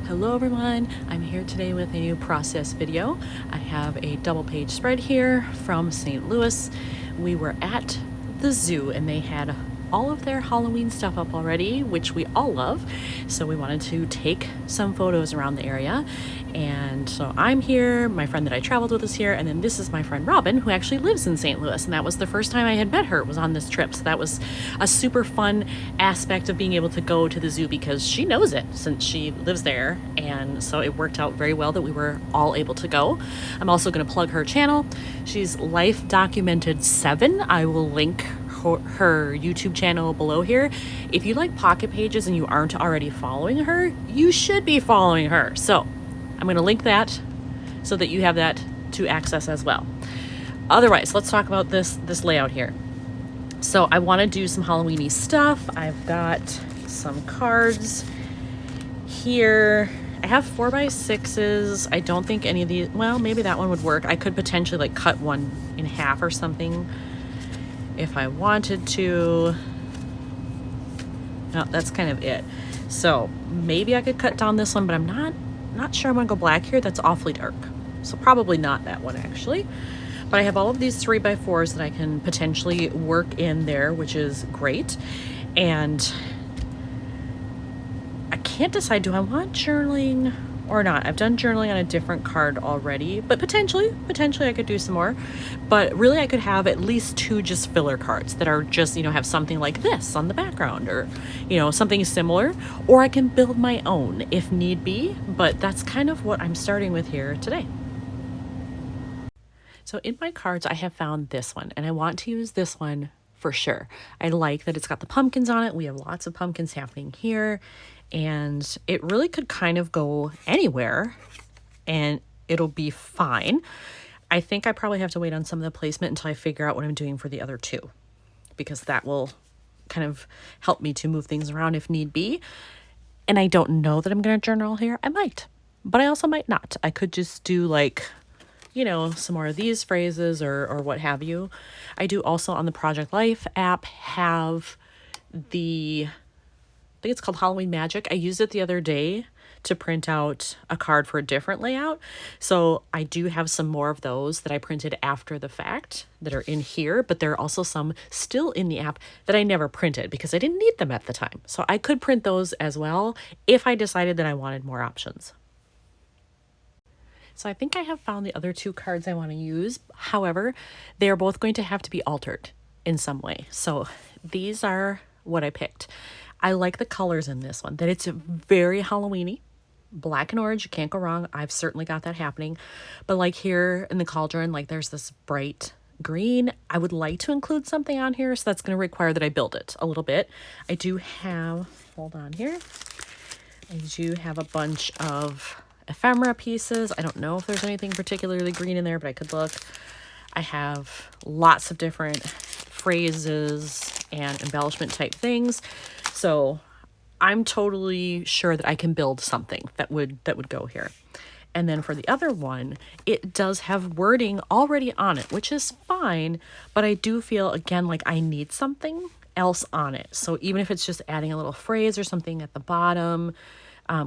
Hello everyone, I'm here today with a new process video. I have a double page spread here from St. Louis. We were at the zoo and they had all of their Halloween stuff up already, which we all love. So we wanted to take some photos around the area. And so I'm here, my friend that I traveled with is here, and then this is my friend Robin, who actually lives in St. Louis. And that was the first time I had met her, was on this trip. So that was a super fun aspect of being able to go to the zoo because she knows it since she lives there. And so it worked out very well that we were all able to go. I'm also going to plug her channel. She's Life Documented 7. I will link her YouTube channel below here. If you like pocket pages and you aren't already following her, you should be following her. So I'm going to link that so that you have that to access as well. Otherwise, let's talk about this layout here. So I want to do some Halloween-y stuff. I've got some cards here. I have 4x6s. I don't think any of these, well, maybe that one would work. I could potentially like cut one in half or something if I wanted to. No, that's kind of it. So maybe I could cut down this one, but I'm not sure I'm gonna go black here. That's awfully dark. So probably not that one actually. But I have all of these 3x4s that I can potentially work in there, which is great. And I can't decide, do I want journaling or not? I've done journaling on a different card already, but potentially I could do some more. But really I could have at least 2 just filler cards that are just, you know, have something like this on the background or, you know, something similar, or I can build my own if need be, but that's kind of what I'm starting with here today. So in my cards, I have found this one and I want to use this one for sure. I like that it's got the pumpkins on it. We have lots of pumpkins happening here. And it really could kind of go anywhere and it'll be fine. I think I probably have to wait on some of the placement until I figure out what I'm doing for the other 2, because that will kind of help me to move things around if need be. And I don't know that I'm going to journal here. I might, but I also might not. I could just do like, you know, some more of these phrases or what have you. I do also on the Project Life app have I think it's called Halloween Magic. I used it the other day to print out a card for a different layout. So I do have some more of those that I printed after the fact that are in here, but there are also some still in the app that I never printed because I didn't need them at the time. So I could print those as well if I decided that I wanted more options. So I think I have found the other 2 cards I want to use. However, they are both going to have to be altered in some way. So these are what I picked. I like the colors in this one, that it's very Halloween-y. Black and orange, you can't go wrong. I've certainly got that happening. But like here in the cauldron, like there's this bright green. I would like to include something on here, so that's going to require that I build it a little bit. I do have, hold on here. I do have a bunch of ephemera pieces. I don't know if there's anything particularly green in there, but I could look. I have lots of different phrases and embellishment type things. So I'm totally sure that I can build something that would go here. And then for the other one, it does have wording already on it, which is fine, but I do feel again like I need something else on it. So even if it's just adding a little phrase or something at the bottom,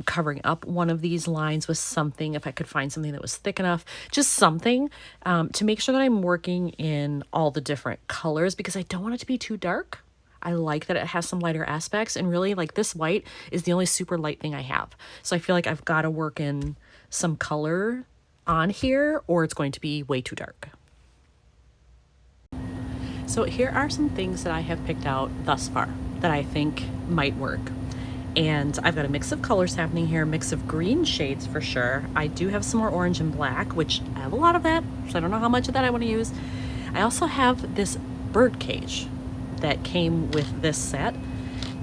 covering up one of these lines with something, if I could find something that was thick enough, just something to make sure that I'm working in all the different colors, because I don't want it to be too dark. I like that it has some lighter aspects, and really like this white is the only super light thing I have. So I feel like I've got to work in some color on here or it's going to be way too dark. So here are some things that I have picked out thus far that I think might work. And I've got a mix of colors happening here, a mix of green shades for sure. I do have some more orange and black, which I have a lot of that, so I don't know how much of that I want to use. I also have this bird cage that came with this set.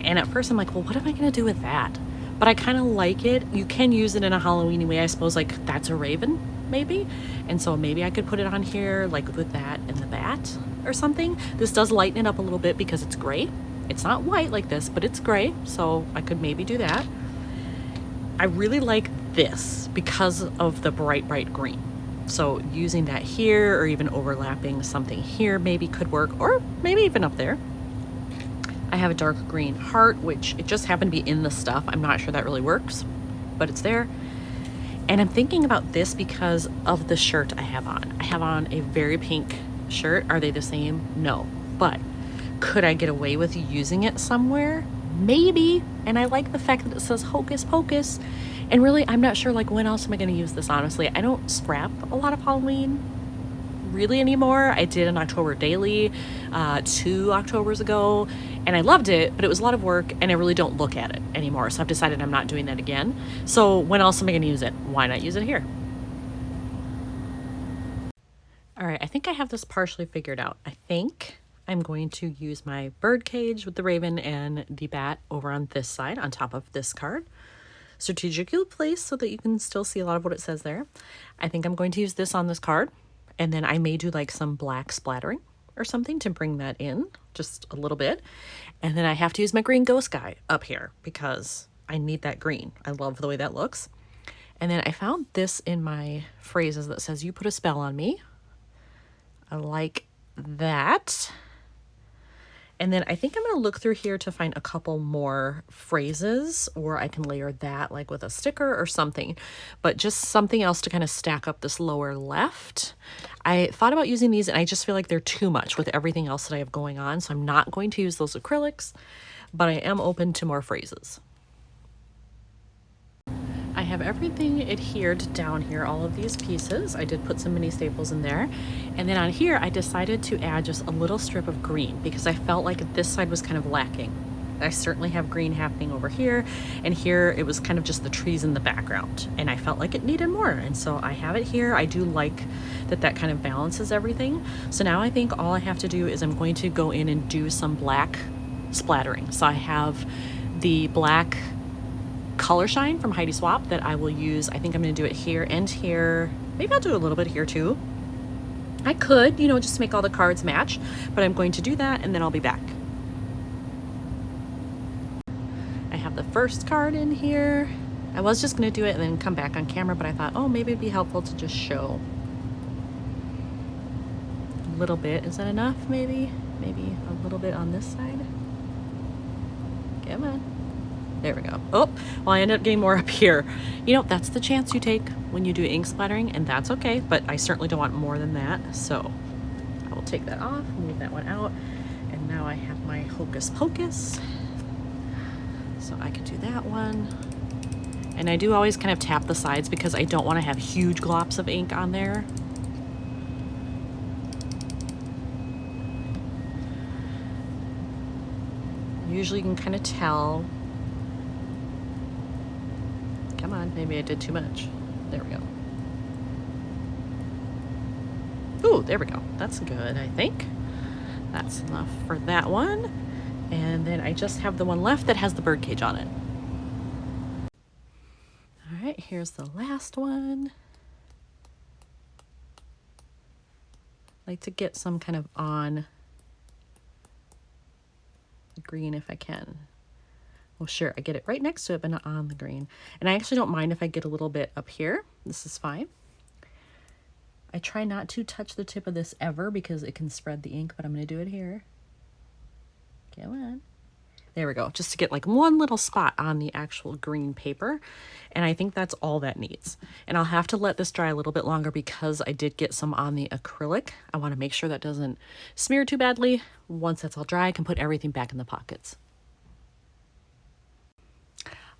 And at first I'm like, well, what am I going to do with that? But I kind of like it. You can use it in a Halloween way, I suppose, like that's a raven maybe. And so maybe I could put it on here like with that and the bat or something. This does lighten it up a little bit because it's gray. It's not white like this, but it's gray. So I could maybe do that. I really like this because of the bright green. So using that here or even overlapping something here maybe could work, or maybe even up there. I have a dark green heart, which it just happened to be in the stuff. I'm not sure that really works. but it's there. And I'm thinking about this because of the shirt I have on. I have on a very pink shirt. Are they the same? No. But could I get away with using it somewhere? Maybe. And I like the fact that it says Hocus Pocus. And really, I'm not sure, like, when else am I going to use this, honestly. I don't scrap a lot of Halloween really anymore. I did an October daily 2 Octobers ago, and I loved it, but it was a lot of work, and I really don't look at it anymore. So I've decided I'm not doing that again. So when else am I going to use it? Why not use it here? All right, I think I have this partially figured out. I think I'm going to use my bird cage with the raven and the bat over on this side on top of this card. Strategically placed so that you can still see a lot of what it says there. I think I'm going to use this on this card, and then I may do like some black splattering or something to bring that in just a little bit. And then I have to use my green ghost guy up here because I need that green. I love the way that looks. And then I found this in my phrases that says, "You put a spell on me." I like that. And then I think I'm going to look through here to find a couple more phrases, or I can layer that like with a sticker or something, but just something else to kind of stack up this lower left. I thought about using these and I just feel like they're too much with everything else that I have going on. So I'm not going to use those acrylics, but I am open to more phrases. I have everything adhered down here, all of these pieces. I did put some mini staples in there. And then on here, I decided to add just a little strip of green because I felt like this side was kind of lacking. I certainly have green happening over here, and here it was kind of just the trees in the background, and I felt like it needed more. And so I have it here. I do like that that kind of balances everything. So now I think all I have to do is I'm going to go in and do some black splattering. So I have the black Color Shine from Heidi Swapp that I will use. I think I'm going to do it here and here. Maybe I'll do a little bit here too. I could, you know, just make all the cards match, but I'm going to do that and then I'll be back. I have the first card in here. I was just going to do it and then come back on camera, but I thought, oh, maybe it'd be helpful to just show a little bit. Is that enough? Maybe a little bit on this side. Come on. There we go. Oh, well, I ended up getting more up here. You know, that's the chance you take when you do ink splattering, and that's okay, but I certainly don't want more than that. So I will take that off, move that one out, and now I have my Hocus Pocus. So I can do that one. And I do always kind of tap the sides because I don't want to have huge glops of ink on there. Usually you can kind of tell. Come on, maybe I did too much. There we go. Ooh, there we go. That's good, I think. That's enough for that one. And then I just have the one left that has the birdcage on it. All right, here's the last one. I like to get some kind of on the green if I can. Well, sure, I get it right next to it, but not on the green. And I actually don't mind if I get a little bit up here. This is fine. I try not to touch the tip of this ever because it can spread the ink, but I'm going to do it here. Come on. There we go, just to get like one little spot on the actual green paper. And I think that's all that needs. And I'll have to let this dry a little bit longer because I did get some on the acrylic. I want to make sure that doesn't smear too badly. Once that's all dry, I can put everything back in the pockets.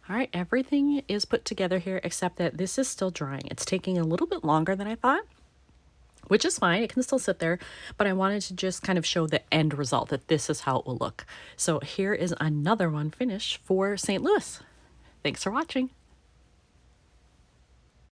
All right, everything is put together here except that this is still drying. It's taking a little bit longer than I thought, which is fine. It can still sit there, but I wanted to just kind of show the end result that this is how it will look. So here is another one finished for St. Louis. Thanks for watching.